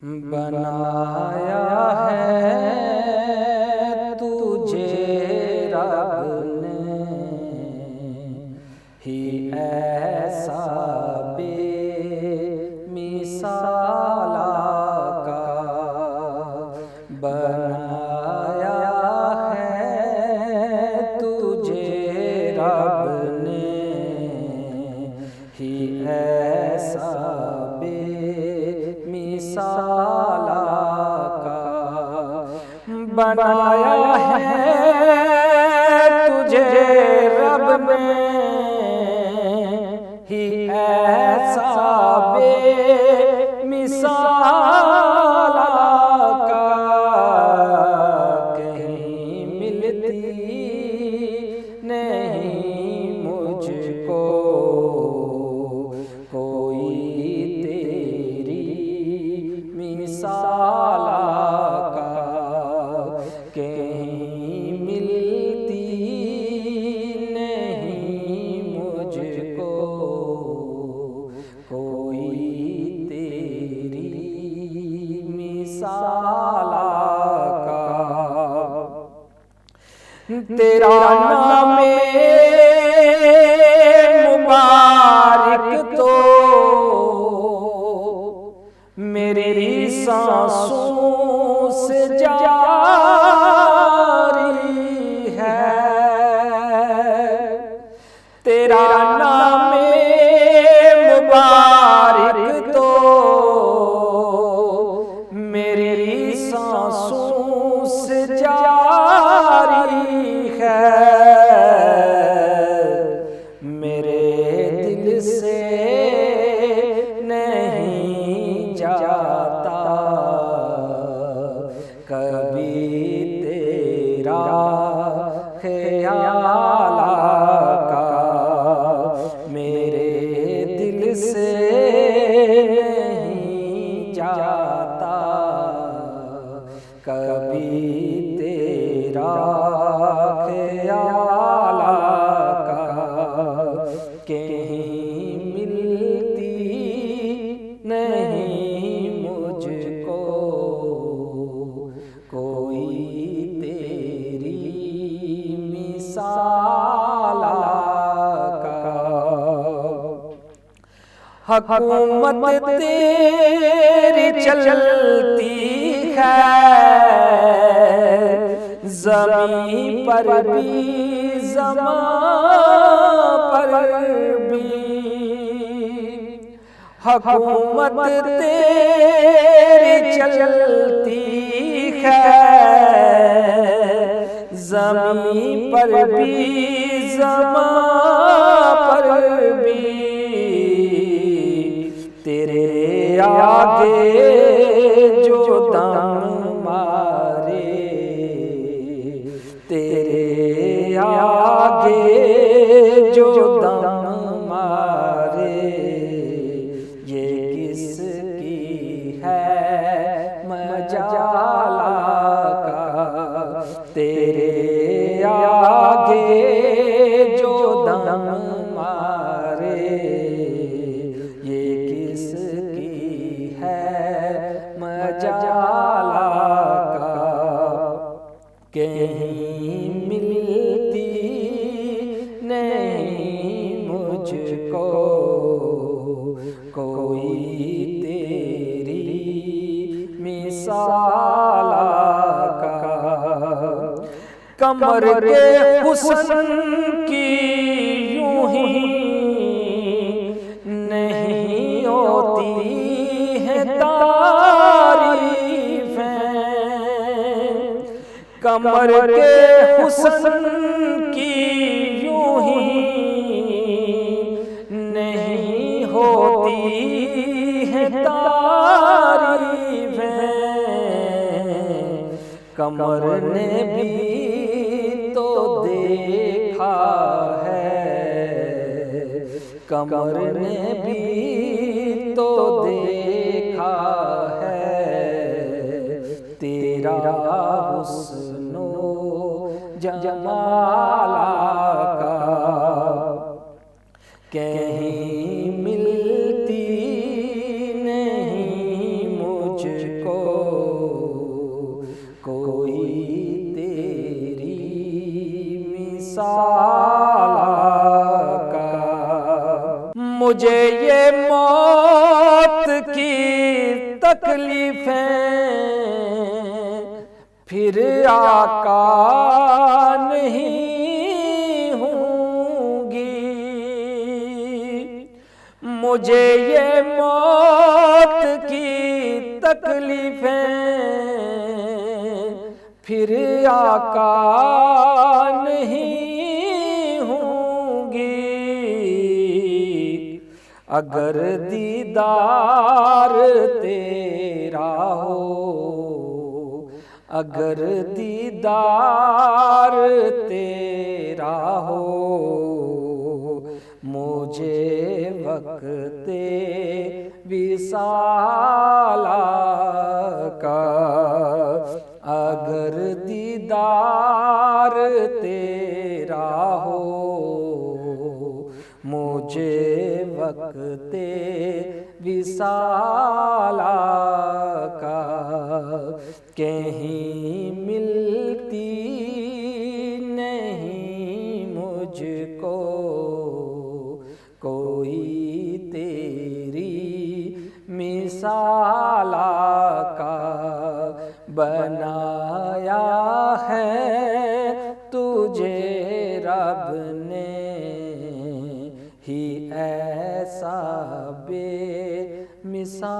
بنایا ہے تجھے رب نے ہی ایسا بے مثال کا بنایا ہے تجھے رب نے ہی ایسا بے مثال کا بنایا ہے تجھے رب نے ہی ایسا بے مثال کا کہیں ملتی نہیں مجھ کو کوئی تیری مثال کا کہیں ملتی نہیں مجھ کو کوئی تیری مثال کا تیرا نام مبارک تو میری سانسوں سے جاری ہے تیرا نام مبارک تو میری سانسوں سے جاری ہے میرے دل سے نہیں جاتا کبھی تیرا خیال کا میرے دل سے نہیں جاتا کبھی تیرا خیال کا کہیں ملتی نہیں مجھ کو کوئی تیری مثال کا حکومت تیری چلتی ہے زمین پر بھی زمان پر بھی حکومت تیری چلتی ہے زمین پر بھی زمان پر بھی تیرے آگے جو دم مارے تیرے آگے جو دم مارے یہ کس کی ہے مجال کا تیرے آگے جو دم مارے یہ کس کی ہے مجال کا کہیں ملتی نہیں مجھ کو کوئی تیری مثال کا کمر کے حسن کی یوں ہی نہیں ہوتی ہے تعریفیں کمر کے حسن کی یوں ہی نہیں ہوتی ہے تعریفیں کمر نے بھی تو دیکھا ہے کمر نے بھی تو دیکھا ہے تیرا حسن و جمال کا کہیں ملتی نہیں مجھ کو کوئی تیری مثال کا۔ مجھے یہ موت کی تکلیفیں پھر آقا نہیں ہوں گی، مجھے یہ موت کی تکلیفیں پھر آقا نہیں ہوں گی۔ اگر دیدار تیرا ہو، اگر دیدار تیرا ہو، مجھے وقت وصال کا۔ اگر دیدار تیرا ہو، مجھے وقت وصال کا۔ کہیں ملتی نہیں مجھ کو کوئی تیری مثال کا۔ بنایا ہے تجھے رب نے ہی ایسا بے مثال